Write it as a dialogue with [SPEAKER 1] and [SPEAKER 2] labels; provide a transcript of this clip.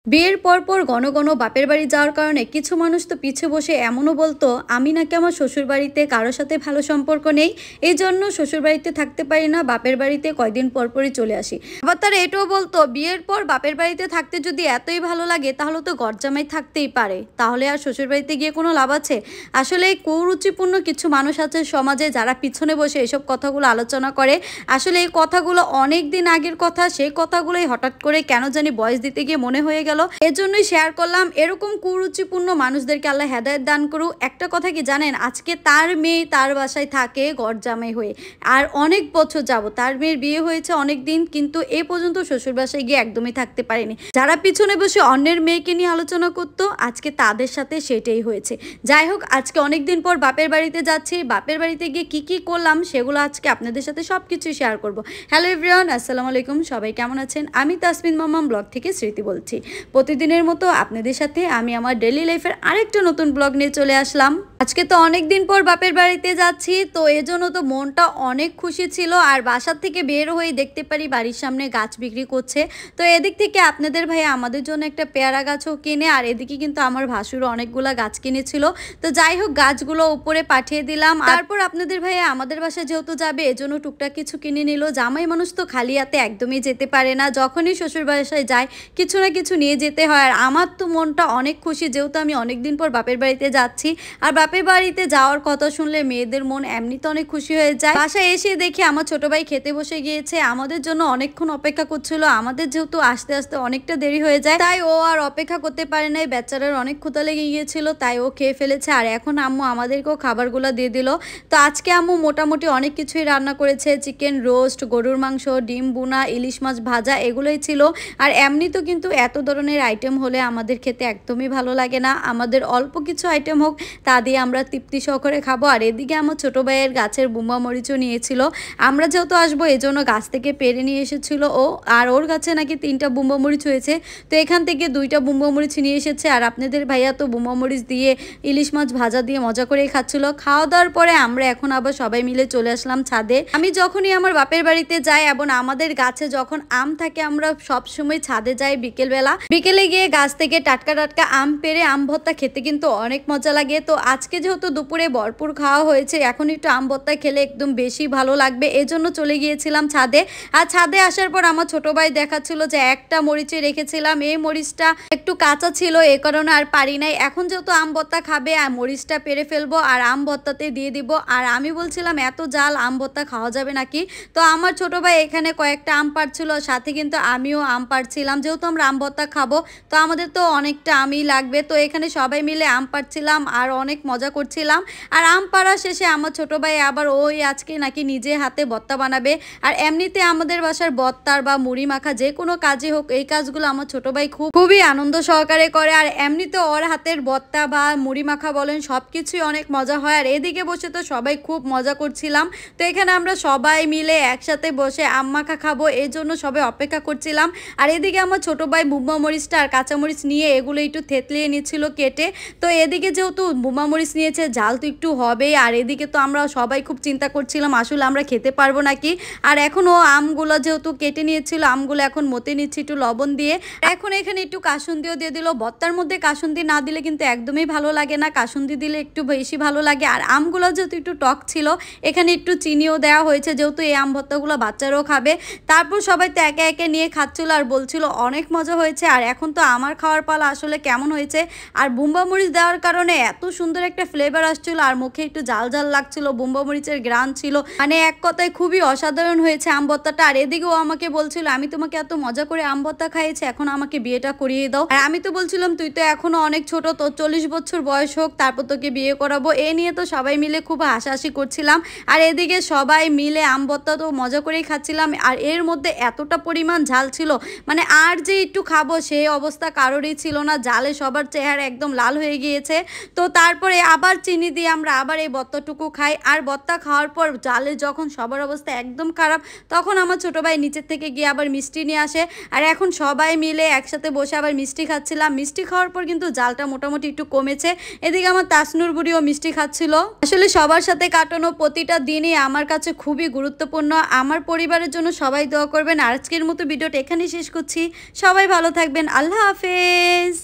[SPEAKER 1] বিয়ের পর ঘন ঘন বাপের বাড়ি যাওয়ার কারণে কিছু মানুষ তো পিছে বসে এমনও বলতো আমি নাকি আমার শ্বশুর বাড়িতে কারোর সাথে ভালো সম্পর্ক নেই, এই জন্য শ্বশুর বাড়িতে থাকতে পারি না, বাপের বাড়িতে কয়দিন পরই চলে আসি। আবার তারা এটাও বলতো বিয়ের পর বাপের বাড়িতে থাকতে যদি এতই ভালো লাগে তাহলে তো গরজামাই থাকতেই পারে, তাহলে আর শ্বশুর বাড়িতে গিয়ে কোনো লাভ আছে? আসলে এই কুরুচিপূর্ণ কিছু মানুষ আছে সমাজে যারা পিছনে বসে এসব কথাগুলো আলোচনা করে। আসলে এই কথাগুলো অনেক দিন আগের কথা, সেই কথাগুলোই হঠাৎ করে কেন জানি বয়স দিতে গিয়ে মনে হয়ে গেল, এজন্যই শেয়ার করলাম। এরকম কুরুচিপূর্ণ মানুষদেরকে আল্লাহ হেদায়েত দান করুক। একটা কথা কি জানেন, আজকে তার মেয়ে তার বাসায় থাকে গরজামাই হয়ে, আর অনেক বছর যাব তার মেয়ের বিয়ে হয়েছে অনেক দিন, কিন্তু এ পর্যন্ত শ্বশুর বাসায় গিয়ে একদমই থাকতে পারেনি। যারা পিছনে বসে অন্যের মেয়েকে নিয়ে আলোচনা করতো আজকে তাদের সাথে সেটাই হয়েছে। যাই হোক, আজকে অনেক দিন পর বাপের বাড়িতে যাচ্ছি, বাপের বাড়িতে গিয়ে কি করলাম সেগুলো আজকে আপনাদের সাথে সবকিছুই শেয়ার করব। হ্যালো এভরিওয়ান, আসসালামু আলাইকুম, সবাই কেমন আছেন? আমি তাসমিন মাম্মাম ব্লগ থেকে স্মৃতি বলছি। প্রতিদিনের মতো আপনাদের সাথে আমি আমার ডেইলি লাইফের আরেকটা নতুন ব্লগ নিয়ে চলে আসলাম। আজকে তো অনেক দিন পর বাপের বাড়িতে যাচ্ছি, তো এজন্য তো মনটা অনেক খুশি ছিল। আর বাসার থেকে বের হয়ে দেখতে পারি বাড়ির সামনে গাছ বিক্রি করছে, তো এদিক থেকে আপনাদের ভাই আমাদের জন্য একটা পেয়ারা গাছও কিনে, আর এদিকে কিন্তু আমার ভাসুরও অনেকগুলা গাছ কিনেছিল। তো যাই হোক, গাছগুলো উপরে পাঠিয়ে দিলাম। তারপর আপনাদের ভাইয়া আমাদের বাসায় যেহেতু যাবে এজন্য টুকটাক কিছু কিনে নিল। জামাই মানুষ তো খালি হাতে একদমই যেতে পারে না, যখনই শ্বশুর বাসায় যায় কিছু না কিছু নিয়ে যেতে হয়। আর আমার তো মনটা অনেক খুশি, যেহেতু আমি অনেকদিন পর বাপের বাড়িতে যাচ্ছি। আর বাপের বাড়িতে যাওয়ার কথা শুনলে মেয়েদের মন এমনিতে অনেক খুশি হয়ে যায়। বাসায় এসে দেখি আমার ছোট ভাই খেতে বসে গিয়েছে, আমাদের জন্য অনেকক্ষণ অপেক্ষা করছিল। আমাদের যেহেতু আসতে আসতে অনেকটা দেরি হয়ে যায়, তাই ও আর অপেক্ষা করতে পারে নাই। বেচারার অনেক ক্ষুধা লেগে গিয়েছিল, তাই ও খেয়ে ফেলেছে। আর এখন আম্মু আমাদেরকেও খাবারগুলো দিয়ে দিল। তো আজকে আম্মু মোটামুটি অনেক কিছুই রান্না করেছে, চিকেন রোস্ট, গরুর মাংস, ডিম বুনা, ইলিশ মাছ ভাজা, এগুলোই ছিল। আর এমনি তো কিন্তু এত ধরনের আইটেম হলে আমাদের খেতে একদমই ভালো লাগে না, আমাদের অল্প কিছু আইটেম হোক তা দিয়ে আমরা তৃপ্তি সহকারে খাবো। আর এদিকে আমার ছোটো ভাইয়ের গাছের বুম্বা মরিচও নিয়েছিল, আমরা যেহেতু আসবো এই জন্য গাছ থেকে পেরে নিয়ে এসেছিল ও। আর ওর গাছে নাকি 3টা বুম্বা মরিচ হয়েছে, তো এখান থেকে 2টা বুম্বা মরিচ নিয়ে এসেছে। আর আপনাদের ভাইয়া তো বুম্বা মরিচ দিয়ে ইলিশ মাছ ভাজা দিয়ে মজা করেই খাচ্ছিল। খাওয়া দাওয়ার পরে আমরা এখন আবার সবাই মিলে চলে আসলাম ছাদে। আমি যখনই আমার বাপের বাড়িতে যাই এবং আমাদের গাছে যখন আম থাকে আমরা সবসময় ছাদে যাই বিকেলবেলা। বিকেলে গিয়ে গাছ থেকে টাটকা টাটকা আম পেড়ে আম ভর্তা খেতে কিন্তু অনেক মজা লাগে। তো আজকে যেহেতু দুপুরে ভরপুর খাওয়া হয়েছে, এখন একটু আম ভর্তা খেলে একদম বেশি ভালো লাগবে, এজন্য চলে গিয়েছিলাম ছাদে। আর ছাদে আসার পর আমার ছোট ভাই দেখাচ্ছিল যে একটা মরিচে রেখেছিলাম, এই মরিচটা একটু কাঁচা ছিল এ কারণে আর পারি নাই। এখন যেহেতু আম ভর্তা খাবে আর মরিচটা পেরে ফেলবো আর আম ভর্তাতে দিয়ে দিব। আর আমি বলছিলাম এত জাল আম ভর্তা খাওয়া যাবে নাকি, তো আমার ছোট ভাই এখানে কয়েকটা আম পাড়ছিল, সাথে কিন্তু আমিও আম পাড়ছিলাম। যেহেতু আমরা আম ভর্তা খাবো তো আমাদের তো অনেকটা আমই লাগবে, তো এখানে সবাই মিলে আম পাড়ছিলাম আর অনেক মজা করছিলাম। আর আম পাড়া শেষে আমার ছোট ভাই আবার ওই আজকে নাকি নিজে হাতে ভর্তা বানাবে। আর এমনিতে আমাদের বাসার ভর্তার বা মুড়ি মাখা যে কোনো কাজে হোক এই কাজগুলো আমার ছোট ভাই খুবই আনন্দ সহকারে করে। আর এমনিতে ওর হাতের ভর্তা বা মুড়ি মাখা বলেন সবকিছুই অনেক মজা হয়। আর এদিকে বসে তো সবাই খুব মজা করছিলাম, তো এখানে আমরা সবাই মিলে একসাথে বসে আম মাখা খাবো এই জন্য সবাই অপেক্ষা করছিলাম। আর এদিকে আমার ছোট ভাই বুম্বা মরিচটা আর কাঁচামরিচ নিয়ে এগুলো একটু থেতলিয়ে নিচ্ছিল কেটে। তো এদিকে যেহেতু বুম্বা মরিচ নিয়েছে ঝাল তো একটু হবেই, আর এদিকে তো আমরা সবাই খুব চিন্তা করছিলাম আসলে আমরা খেতে পারবো নাকি। আর এখন ও আমগুলো যেহেতু কেটে নিয়েছিল আমগুলো এখন মতে নিচ্ছি একটু লবণ দিয়ে। এখন এখানে একটু কাসুন্দিও দিয়ে দিল, ভর্তার মধ্যে কাসুন্দি না দিলে কিন্তু একদমই ভালো লাগে না, কাসুন্দি দিলে একটু বেশি ভালো লাগে। আর আমগুলো যেহেতু একটু টক ছিল এখানে একটু চিনিও দেওয়া হয়েছে, যেহেতু এই আম ভর্তাগুলো বাচ্চারাও খাবে। তারপর সবাই তো একে একে নিয়ে খাচ্ছিল আর বলছিল অনেক মজা হয়েছে। আর এখন তো আমার খাওয়ার পালা আসলে কেমন হয়েছে। আর বুম্বা মরিচ দেওয়ার কারণে এত সুন্দর একটা ফ্লেভার আসছিল আর মুখে একটু জাল জাল লাগছিল, বুম্বা মরিচের গ্রান ছিল, মানে এক কথায় খুবই অসাধারণ হয়েছে আম ভর্তাটা। আর এদিকেও আমাকে বলছিল আমি তোমাকে এত মজা করে আম ভর্তা খাইয়েছি, এখন আমাকে বিয়েটা করিয়ে দাও। আর আমি তো বলছিলাম তুই তো এখনো অনেক ছোট, তো 40 বছর বয়স হোক তারপর তোকে বিয়ে করাবো। এ নিয়ে তো সবাই মিলে খুব হাসাহাসি করছিলাম। আর এদিকে সবাই মিলে আম ভর্তা তো মজা করেই খাচ্ছিলাম। আর এর মধ্যে এতটা পরিমাণ ঝাল ছিল, মানে আর যে একটু খাবো সেই অবস্থা কারোরই ছিল না, জালে সবার চেহারা একদম লাল হয়ে গিয়েছে। তো তারপরে আবার চিনি দিয়ে আমরা আবার এই ভর্তাটুকু খাই। আর ভর্তা খাওয়ার পর জালে যখন সবার অবস্থা একদম খারাপ, তখন আমার ছোট ভাই নিচের থেকে গিয়ে আবার মিষ্টি নিয়ে আসে। আর এখন সবাই মিলে একসাথে বসে আবার মিষ্টি খাচ্ছিলাম। মিষ্টি খাওয়ার পর কিন্তু জালটা মোটামুটি একটু কমেছে। এদিকে আমার তাসনুর বুড়িও মিষ্টি খাচ্ছিল। আসলে সবার সাথে কাটানো প্রতিটা দিনই আমার কাছে খুবই গুরুত্বপূর্ণ। আমার পরিবারের জন্য সবাই দোয়া করবেন। আজকের মতো ভিডিওটা এখানেই শেষ করছি। সবাই ভালো থাকবেন। আল্লাহ হাফেজ।